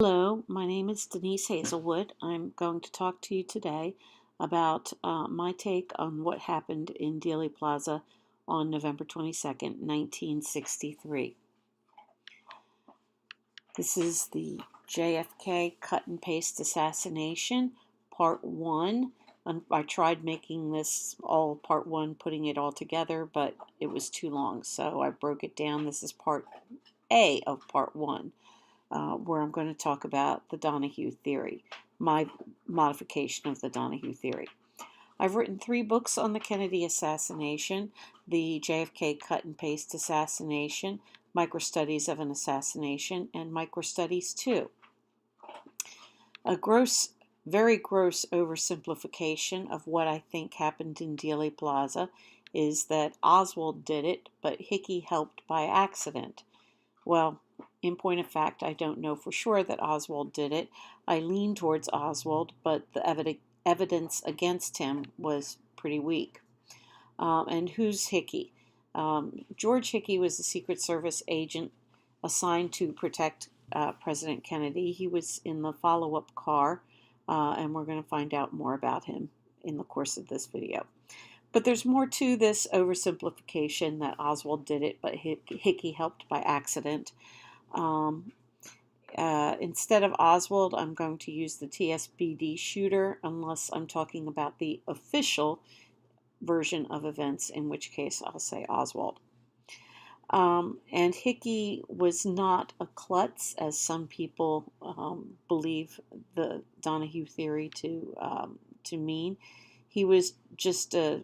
Hello, my name is Denise Hazelwood. I'm going to talk to you today about my take on what happened in Dealey Plaza on November 22nd, 1963. This is the JFK cut and paste assassination, part one. I tried making this all part one, putting it all together, but it was too long, so I broke it down. This is part A of part one. Where I'm going to talk about the Donahue Theory, my modification of the Donahue Theory. I've written 3 books on the Kennedy assassination: the JFK cut and paste assassination, Microstudies of an Assassination, and Microstudies 2. A very gross oversimplification of what I think happened in Dealey Plaza is that Oswald did it, but Hickey helped by accident. Well, in point of fact, I don't know for sure that Oswald did it. I lean towards Oswald, but the evidence against him was pretty weak. And who's Hickey? George Hickey was a Secret Service agent assigned to protect President Kennedy. He was in the follow-up car, and we're going to find out more about him in the course of this video. But there's more to this oversimplification that Oswald did it, but Hickey helped by accident. Instead of Oswald, I'm going to use the TSBD shooter, unless I'm talking about the official version of events, in which case I'll say Oswald. And Hickey was not a klutz, as some people believe the Donahue theory to mean. He was just a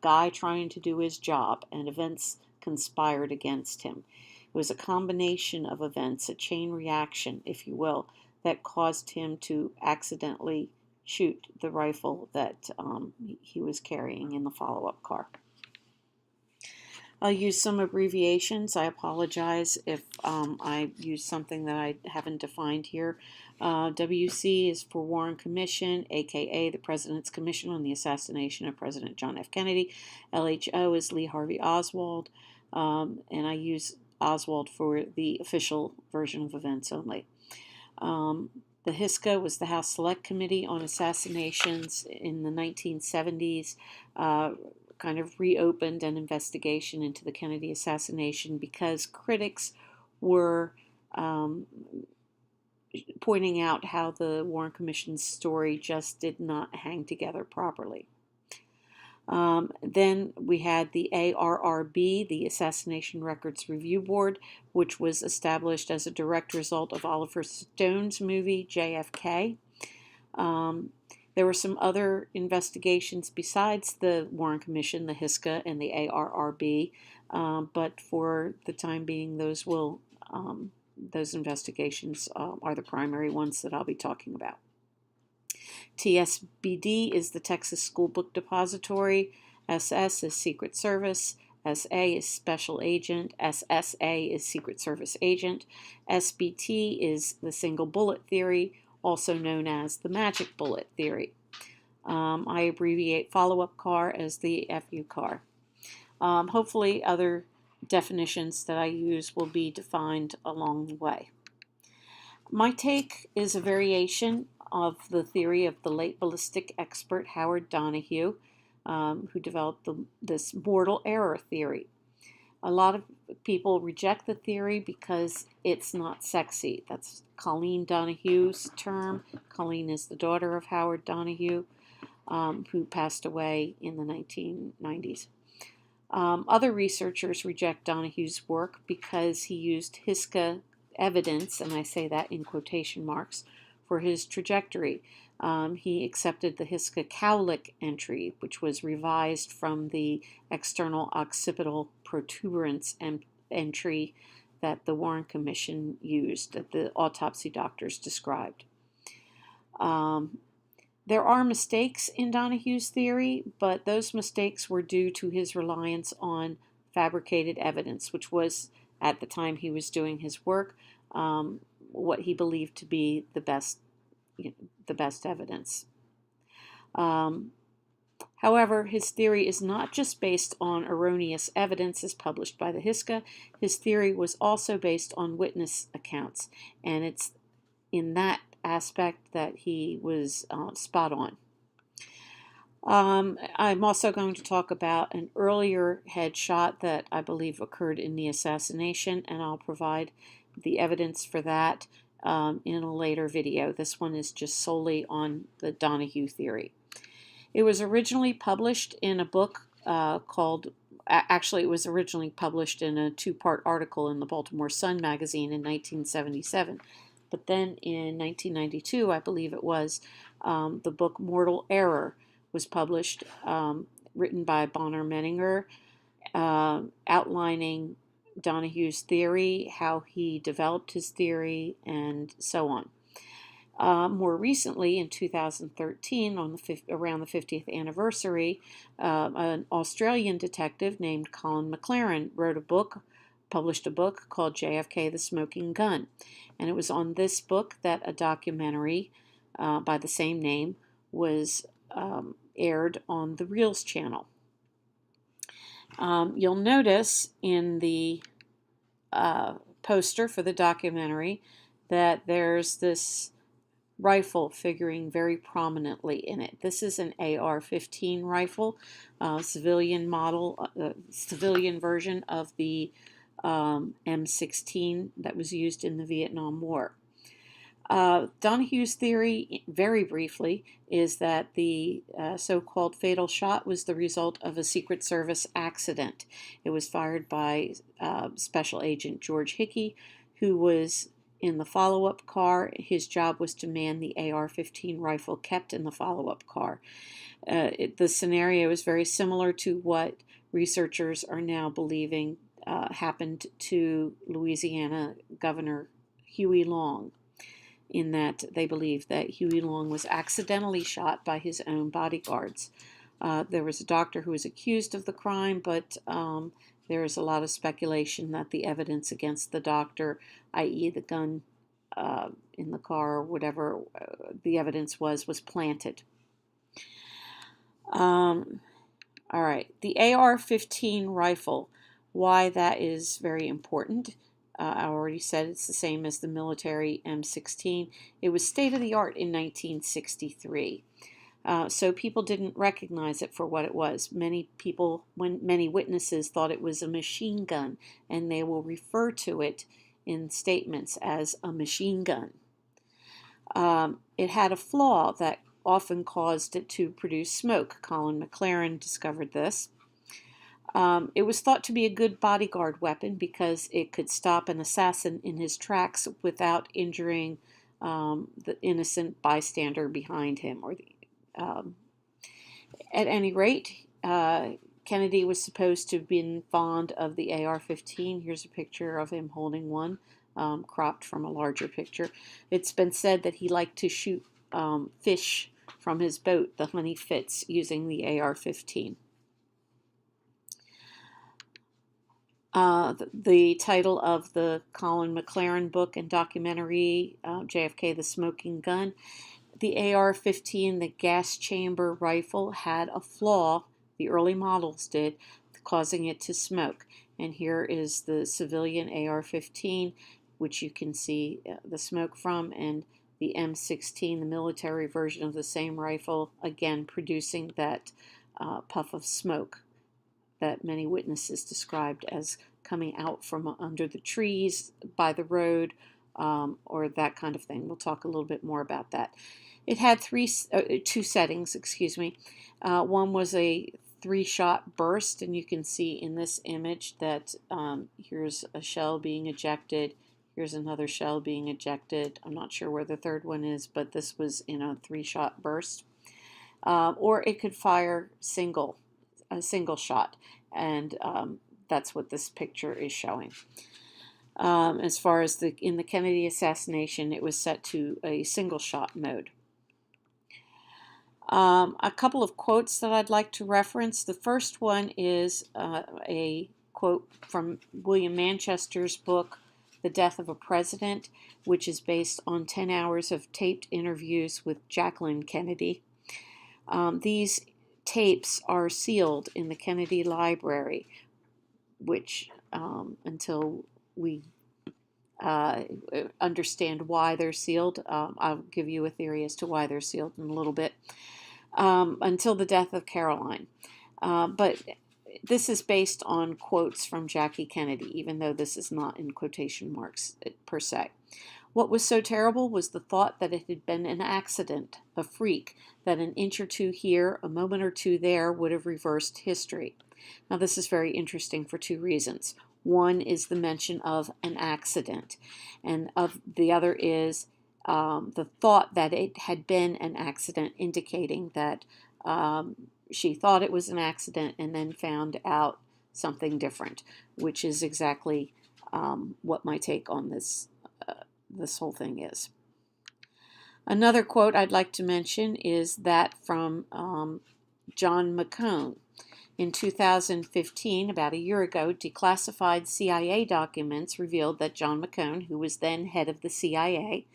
guy trying to do his job, and events conspired against him. It was a combination of events, a chain reaction, if you will, that caused him to accidentally shoot the rifle that he was carrying in the follow-up car. I'll use some abbreviations. I apologize if I use something that I haven't defined here. WC is for Warren Commission, aka the President's Commission on the Assassination of President John F. Kennedy. LHO is Lee Harvey Oswald, and I use Oswald for the official version of events only. The HISCA was the House Select Committee on Assassinations in the 1970s. Kind of reopened an investigation into the Kennedy assassination because critics were pointing out how the Warren Commission's story just did not hang together properly. Then we had the ARRB, the Assassination Records Review Board, which was established as a direct result of Oliver Stone's movie JFK. There were some other investigations besides the Warren Commission, the HISCA, and the ARRB, but for the time being, those investigations are the primary ones that I'll be talking about. TSBD is the Texas School Book Depository. SS is Secret Service. SA is Special Agent. SSA is Secret Service Agent. SBT is the Single Bullet Theory, also known as the Magic Bullet Theory. I abbreviate follow-up car as the FU car. Hopefully other definitions that I use will be defined along the way. My take is a variation of the theory of the late ballistic expert Howard Donahue, who developed this mortal error theory. A lot of people reject the theory because it's not sexy. That's Colleen Donahue's term. Colleen is the daughter of Howard Donahue, who passed away in the 1990s. Other researchers reject Donahue's work because he used HISCA evidence, and I say that in quotation marks, for his trajectory. He accepted the HISCA cowlick entry, which was revised from the external occipital protuberance entry that the Warren Commission used, that the autopsy doctors described. There are mistakes in Donahue's theory, but those mistakes were due to his reliance on fabricated evidence, which was, at the time he was doing his work, what he believed to be the best evidence. However, his theory is not just based on erroneous evidence as published by the Hiska. His theory was also based on witness accounts, and it's in that aspect that he was spot on. I'm also going to talk about an earlier headshot that I believe occurred in the assassination, and I'll provide the evidence for that in a later video. This one is just solely on the Donahue theory. It was originally published in a book actually it was originally published in a two-part article in the Baltimore Sun magazine in 1977. But then in 1992, I believe it was, the book Mortal Error was published, written by Bonner Menninger, outlining Donahue's theory, how he developed his theory, and so on. More recently, in 2013, around the 50th anniversary, an Australian detective named Colin McLaren published a book called JFK, the Smoking Gun. And it was on this book that a documentary by the same name was aired on the Reels channel. You'll notice in the poster for the documentary that there's this rifle figuring very prominently in it. This is an AR-15 rifle, civilian model, civilian version of the M16 that was used in the Vietnam War. Donahue's theory, very briefly, is that the so-called fatal shot was the result of a Secret Service accident. It was fired by Special Agent George Hickey, who was in the follow-up car. His job was to man the AR-15 rifle kept in the follow-up car. The scenario is very similar to what researchers are now believing happened to Louisiana Governor Huey Long, in that they believe that Huey Long was accidentally shot by his own bodyguards. There was a doctor who was accused of the crime, but there is a lot of speculation that the evidence against the doctor, i.e. the gun in the car or whatever the evidence was planted. All right, the AR-15 rifle, why that is very important. I already said it's the same as the military M16. It was state-of-the-art in 1963. So people didn't recognize it for what it was. Many witnesses thought it was a machine gun, and they will refer to it in statements as a machine gun. It had a flaw that often caused it to produce smoke. Colin McLaren discovered this. It was thought to be a good bodyguard weapon because it could stop an assassin in his tracks without injuring the innocent bystander behind him. At any rate, Kennedy was supposed to have been fond of the AR-15. Here's a picture of him holding one, cropped from a larger picture. It's been said that he liked to shoot fish from his boat, the Honey Fitz, using the AR-15. The title of the Colin McLaren book and documentary, JFK, the Smoking Gun. The AR-15, the gas chamber rifle, had a flaw, the early models did, causing it to smoke. And here is the civilian AR-15, which you can see the smoke from, and the M16, the military version of the same rifle, again producing that puff of smoke that many witnesses described as coming out from under the trees by the road, or that kind of thing. We'll talk a little bit more about that. It had two settings, excuse me. One was a 3-shot burst, and you can see in this image that here's a shell being ejected, here's another shell being ejected. I'm not sure where the third one is, but this was in a 3-shot burst. Or it could fire a single shot, and that's what this picture is showing. As far as in the Kennedy assassination, it was set to a single shot mode. A couple of quotes that I'd like to reference. The first one is a quote from William Manchester's book, The Death of a President, which is based on 10 hours of taped interviews with Jacqueline Kennedy. These tapes are sealed in the Kennedy Library, which until we understand why they're sealed, I'll give you a theory as to why they're sealed in a little bit, until the death of Caroline. But this is based on quotes from Jackie Kennedy, even though this is not in quotation marks per se. What was so terrible was the thought that it had been an accident, a freak, that an inch or two here, a moment or two there would have reversed history. Now, this is very interesting for two reasons. One is the mention of an accident, and the other is the thought that it had been an accident, indicating that she thought it was an accident and then found out something different, which is exactly what my take on this whole thing is. Another quote I'd like to mention is that from John McCone. In 2015, about a year ago, declassified CIA documents revealed that John McCone, who was then head of the CIA,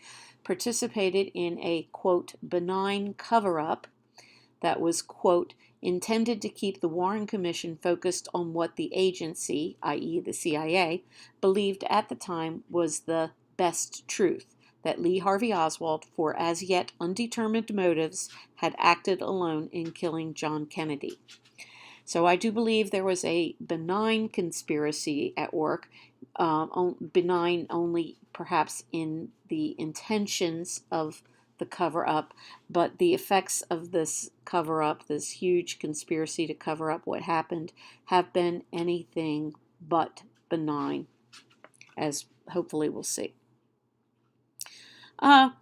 participated in a, quote, benign cover-up that was, quote, intended to keep the Warren Commission focused on what the agency, i.e. the CIA, believed at the time was the best truth, that Lee Harvey Oswald, for as yet undetermined motives, had acted alone in killing John Kennedy. So I do believe there was a benign conspiracy at work, benign only perhaps in the intentions of the cover-up, but the effects of this cover-up, this huge conspiracy to cover up what happened, have been anything but benign, as hopefully we'll see. A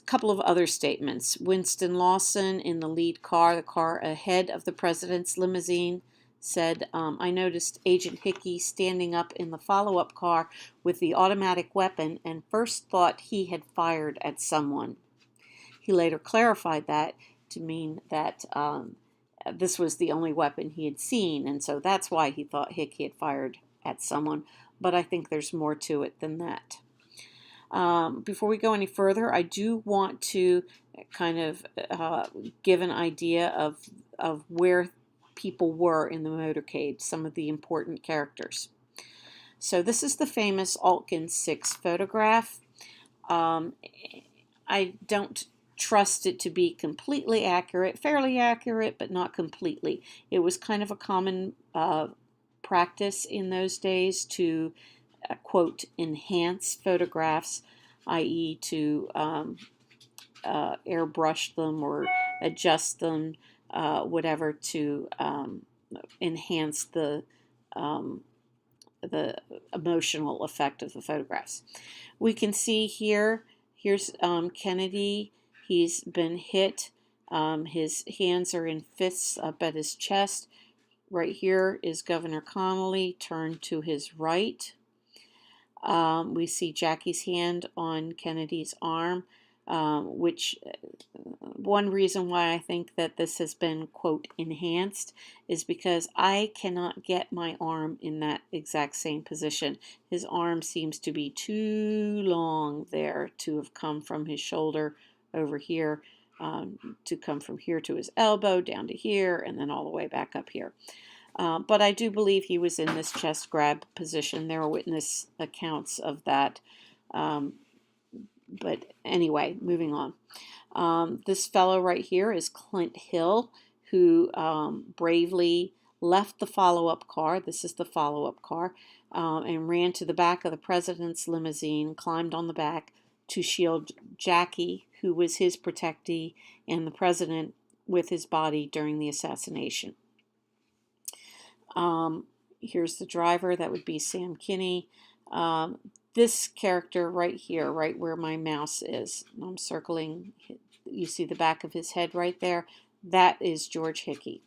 couple of other statements. Winston Lawson in the lead car, the car ahead of the president's limousine, said, I noticed Agent Hickey standing up in the follow-up car with the automatic weapon and first thought he had fired at someone. He later clarified that to mean that this was the only weapon he had seen, and so that's why he thought Hickey had fired at someone, but I think there's more to it than that. Before we go any further, I do want to kind of give an idea of where people were in the motorcade, some of the important characters. So this is the famous Altkin 6 photograph. I don't trust it to be completely accurate, fairly accurate, but not completely. It was kind of a common practice in those days to quote, enhance photographs, i.e. to airbrush them or adjust them, whatever, to enhance the emotional effect of the photographs. We can see here's Kennedy. He's been hit. His hands are in fists up at his chest. Right here is Governor Connolly turned to his right. We see Jackie's hand on Kennedy's arm, which one reason why I think that this has been, quote, enhanced is because I cannot get my arm in that exact same position. His arm seems to be too long there to have come from his shoulder over here, to come from here to his elbow, down to here, and then all the way back up here. But I do believe he was in this chest grab position. There are witness accounts of that. But anyway, moving on. This fellow right here is Clint Hill, who bravely left the follow-up car. This is the follow-up car, and ran to the back of the president's limousine, climbed on the back to shield Jackie, who was his protectee, and the president with his body during the assassination. Here's the driver. That would be Sam Kinney. This character right here, right where my mouse is, I'm circling, you see the back of his head right there, that is George Hickey.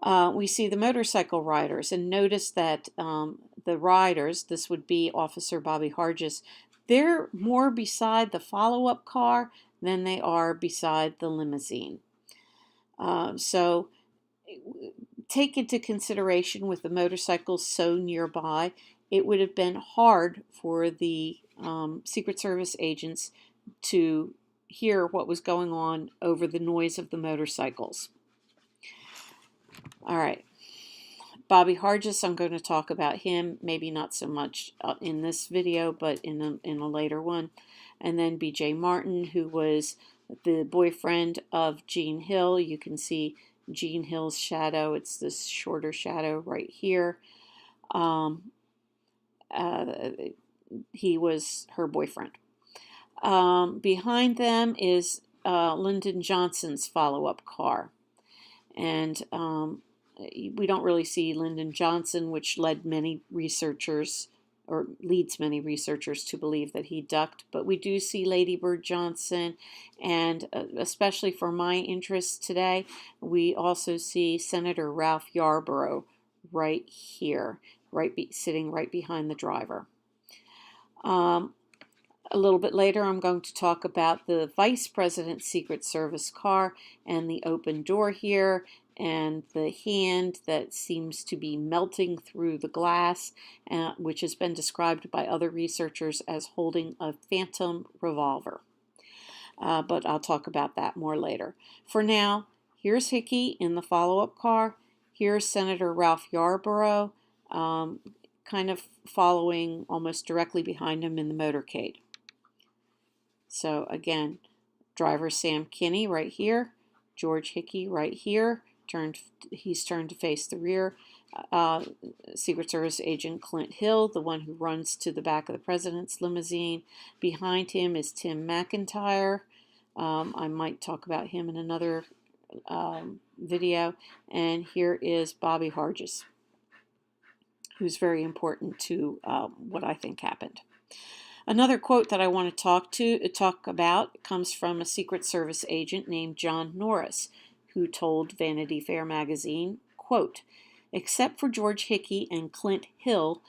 We see the motorcycle riders, and notice that the riders, this would be Officer Bobby Hargis, they're more beside the follow-up car than they are beside the limousine. So take into consideration with the motorcycles so nearby, it would have been hard for the Secret Service agents to hear what was going on over the noise of the motorcycles. All right. Bobby Hargis, I'm going to talk about him, maybe not so much in this video, but in a later one. And then B.J. Martin, who was the boyfriend of Jean Hill. You can see Jean Hill's shadow. It's this shorter shadow right here. He was her boyfriend. Behind them is Lyndon Johnson's follow-up car. And we don't really see Lyndon Johnson, which led many researchers, or leads many researchers to believe that he ducked. But we do see Lady Bird Johnson, and especially for my interest today, we also see Senator Ralph Yarborough right here, sitting right behind the driver. A little bit later, I'm going to talk about the Vice President's Secret Service car and the open door here and the hand that seems to be melting through the glass, which has been described by other researchers as holding a phantom revolver. But I'll talk about that more later. For now, here's Hickey in the follow-up car. Here's Senator Ralph Yarborough, kind of following almost directly behind him in the motorcade. So again, driver Sam Kinney right here, George Hickey right here, he's turned to face the rear. Secret Service agent Clint Hill, the one who runs to the back of the president's limousine. Behind him is Tim McIntyre. I might talk about him in another video. And here is Bobby Hargis, who's very important to what I think happened. Another quote that I want to talk about comes from a Secret Service agent named John Norris, who told Vanity Fair magazine, quote, "Except for George Hickey and Clint Hill,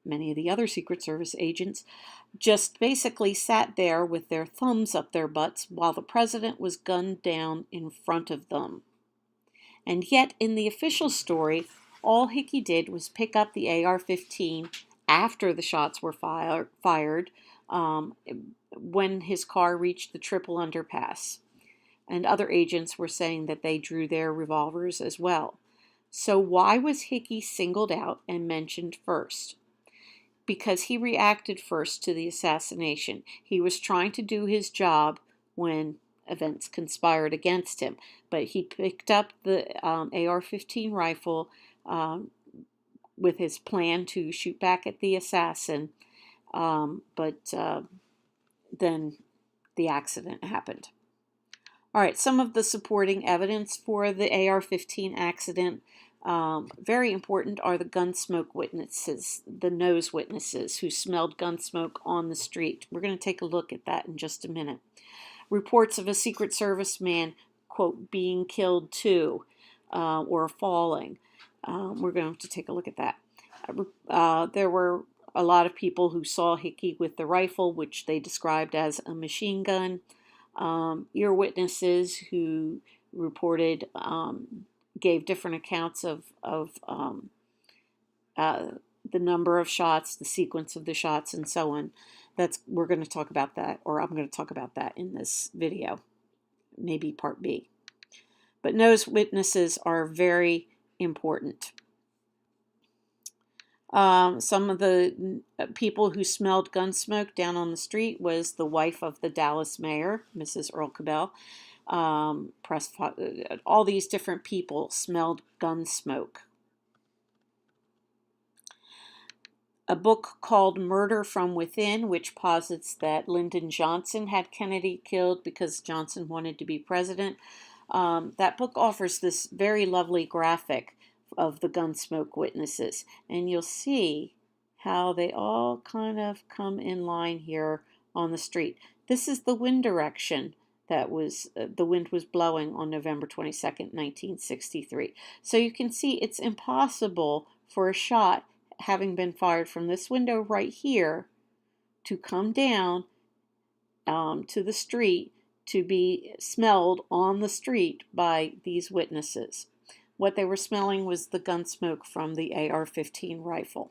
many of the other Secret Service agents just basically sat there with their thumbs up their butts while the president was gunned down in front of them. And yet, in the official story, all Hickey did was pick up the AR-15 after the shots were fired when his car reached the triple underpass. And other agents were saying that they drew their revolvers as well. So why was Hickey singled out and mentioned first? Because he reacted first to the assassination. He was trying to do his job when events conspired against him. But he picked up the AR-15 rifle with his plan to shoot back at the assassin, but then the accident happened. All right, some of the supporting evidence for the AR-15 accident, very important, are the Gunsmoke witnesses, the nose witnesses who smelled Gunsmoke on the street. We're going to take a look at that in just a minute. Reports of a Secret Service man, quote, being killed too, or falling. We're going to take a look at that. There were a lot of people who saw Hickey with the rifle, which they described as a machine gun. Ear witnesses who reported gave different accounts of the number of shots, the sequence of the shots, and so on. We're going to talk about that, or I'm going to talk about that in this video, maybe part B. But nose witnesses are very important. Some of the people who smelled Gunsmoke down on the street was the wife of the Dallas mayor, Mrs. Earl Cabell. All these different people smelled Gunsmoke. A book called Murder from Within, which posits that Lyndon Johnson had Kennedy killed because Johnson wanted to be president. That book offers this very lovely graphic of the Gunsmoke witnesses, and you'll see how they all kind of come in line here on the street. This is the wind direction that the wind was blowing on November 22nd, 1963. So you can see it's impossible for a shot having been fired from this window right here to come down to the street to be smelled on the street by these witnesses. What they were smelling was the Gunsmoke from the AR-15 rifle.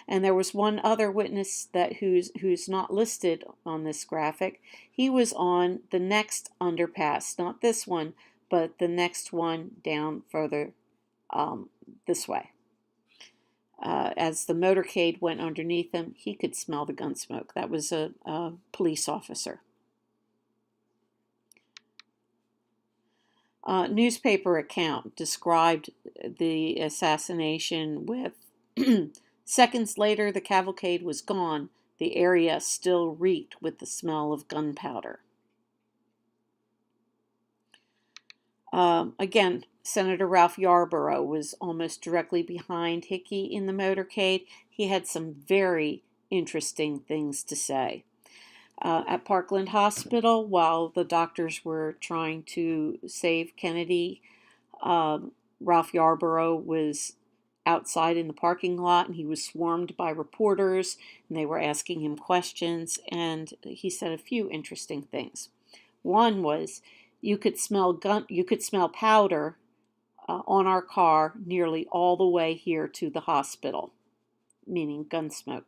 And there was one other witness who's not listed on this graphic. He was on the next underpass, not this one, but the next one down further this way. As the motorcade went underneath him, he could smell the gun smoke. That was a police officer. Newspaper account described the assassination with, seconds later the cavalcade was gone. The area still reeked with the smell of gunpowder. Again, Senator Ralph Yarborough was almost directly behind Hickey in the motorcade. He had some very interesting things to say. At Parkland Hospital, while the doctors were trying to save Kennedy, Ralph Yarborough was outside in the parking lot, and he was swarmed by reporters, and they were asking him questions, and he said a few interesting things. One was, you could smell powder on our car nearly all the way here to the hospital, meaning Gunsmoke.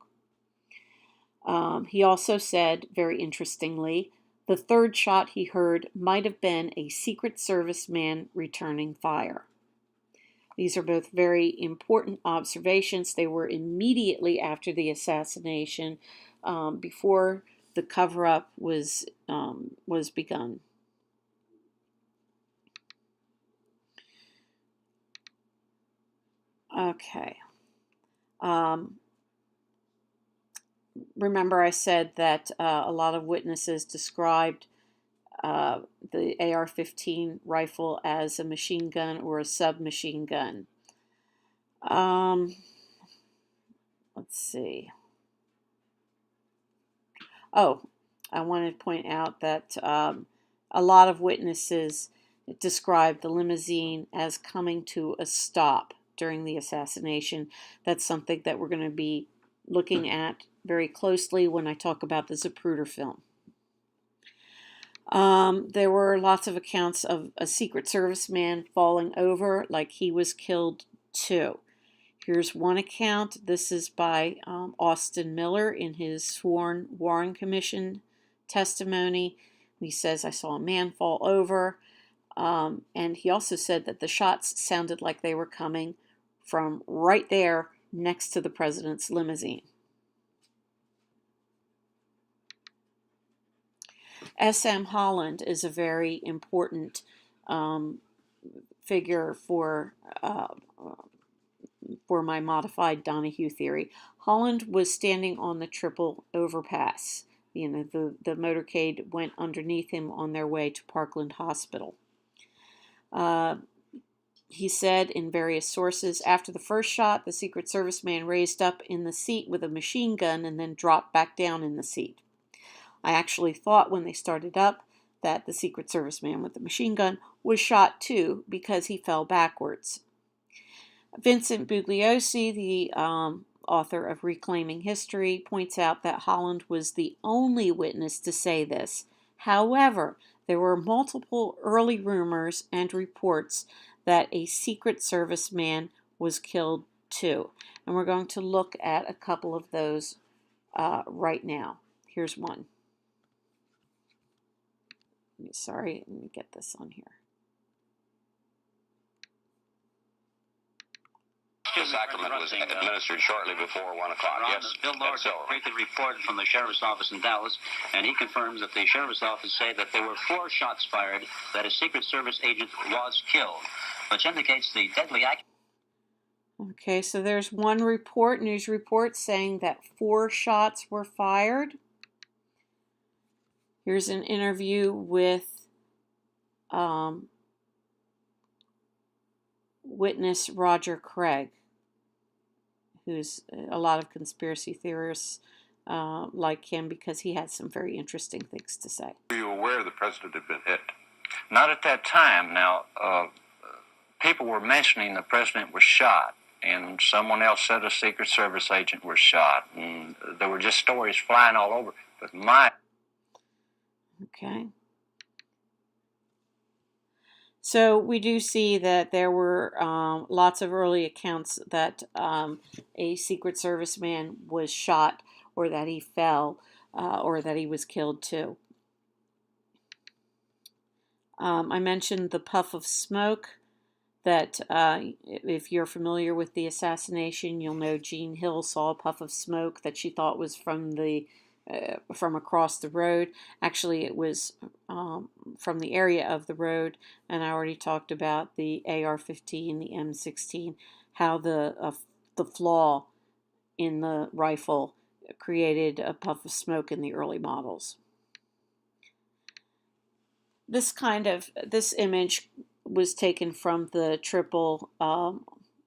He also said, very interestingly, the third shot he heard might have been a Secret Service man returning fire. These are both very important observations. They were immediately after the assassination, before the cover-up was begun. Okay. Remember I said that a lot of witnesses described the AR-15 rifle as a machine gun or a submachine gun. Let's see. Oh, I wanted to point out that a lot of witnesses described the limousine as coming to a stop during the assassination. That's something that we're going to be looking at very closely when I talk about the Zapruder film. There were lots of accounts of a Secret Service man falling over like he was killed too. Here's one account. This is by Austin Miller in his sworn Warren Commission testimony. He says, I saw a man fall over. And he also said that the shots sounded like they were coming from right there next to the president's limousine. S.M. Holland is a very important figure for my modified Donahue theory. Holland was standing on the triple overpass. You know, the motorcade went underneath him on their way to Parkland Hospital. He said in various sources, after the first shot, the Secret Service man raised up in the seat with a machine gun and then dropped back down in the seat. I actually thought when they started up that the Secret Service man with the machine gun was shot too because he fell backwards. Vincent Bugliosi, the author of Reclaiming History, points out that Holland was the only witness to say this. However, there were multiple early rumors and reports that a Secret Service man was killed too. And we're going to look at a couple of those right now. Here's one. Sorry, let me get this on here. The sacrament was administered shortly before 1 o'clock. Yes, Bill Lord quickly reported from the sheriff's office in Dallas, and he confirms that the sheriff's office say that there were 4 shots fired, that a Secret Service agent was killed, which indicates the deadly act. Okay, so there's one report, news report, saying that 4 shots were fired. Here's an interview with witness Roger Craig, who's a lot of conspiracy theorists like him because he had some very interesting things to say. Were you aware the president had been hit? Not at that time. Now, people were mentioning the president was shot, and someone else said a Secret Service agent was shot, and there were just stories flying all over. But Okay. So we do see that there were lots of early accounts that a Secret Service man was shot, or that he fell, or that he was killed too. I mentioned the puff of smoke that if you're familiar with the assassination, you'll know Jean Hill saw a puff of smoke that she thought was from across the road. Actually, it was from the area of the road, and I already talked about the AR-15, the M16, how the flaw in the rifle created a puff of smoke in the early models. This image was taken from the triple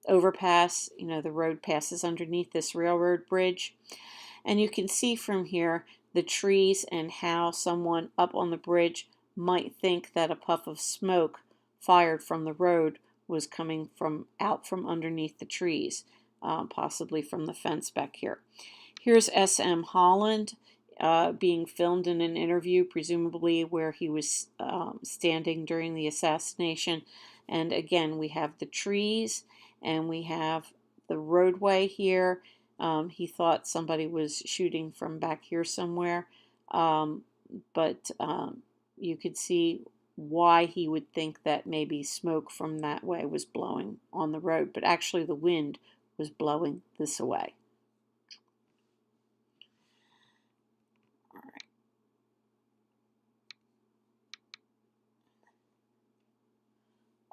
overpass. You know, the road passes underneath this railroad bridge. And you can see from here the trees and how someone up on the bridge might think that a puff of smoke fired from the road was coming out from underneath the trees, possibly from the fence back here. Here's S.M. Holland being filmed in an interview, presumably where he was standing during the assassination. And again, we have the trees and we have the roadway here. He thought somebody was shooting from back here somewhere, but you could see why he would think that maybe smoke from that way was blowing on the road, but actually the wind was blowing this way.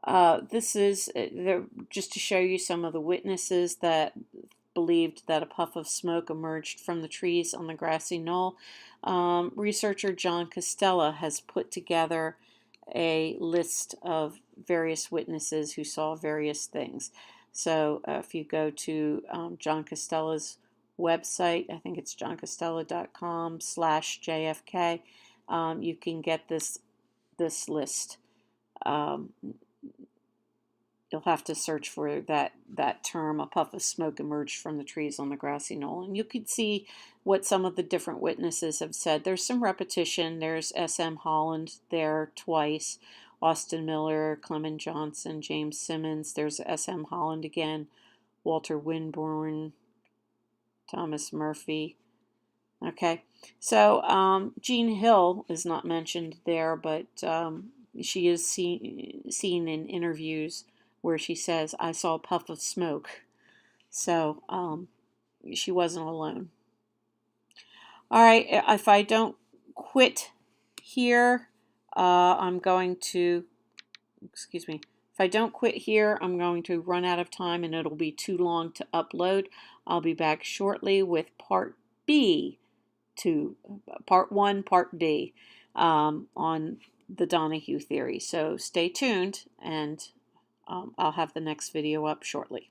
All right. This is just to show you some of the witnesses that believed that a puff of smoke emerged from the trees on the grassy knoll. Researcher John Costella has put together a list of various witnesses who saw various things. So if you go to John Costella's website, I think it's johncostella.com/JFK, you can get this list. You'll have to search for that term, a puff of smoke emerged from the trees on the grassy knoll. And you could see what some of the different witnesses have said. There's some repetition. There's S.M. Holland there twice, Austin Miller, Clement Johnson, James Simmons. There's S.M. Holland again, Walter Winborn, Thomas Murphy. Okay, so Jean Hill is not mentioned there, but she is seen in interviews where she says, "I saw a puff of smoke." So she wasn't alone. All right, if I don't quit here, I'm going to, if I don't quit here, I'm going to run out of time and it'll be too long to upload. I'll be back shortly with part B to part 1, part B on the Donahue theory. So stay tuned and I'll have the next video up shortly.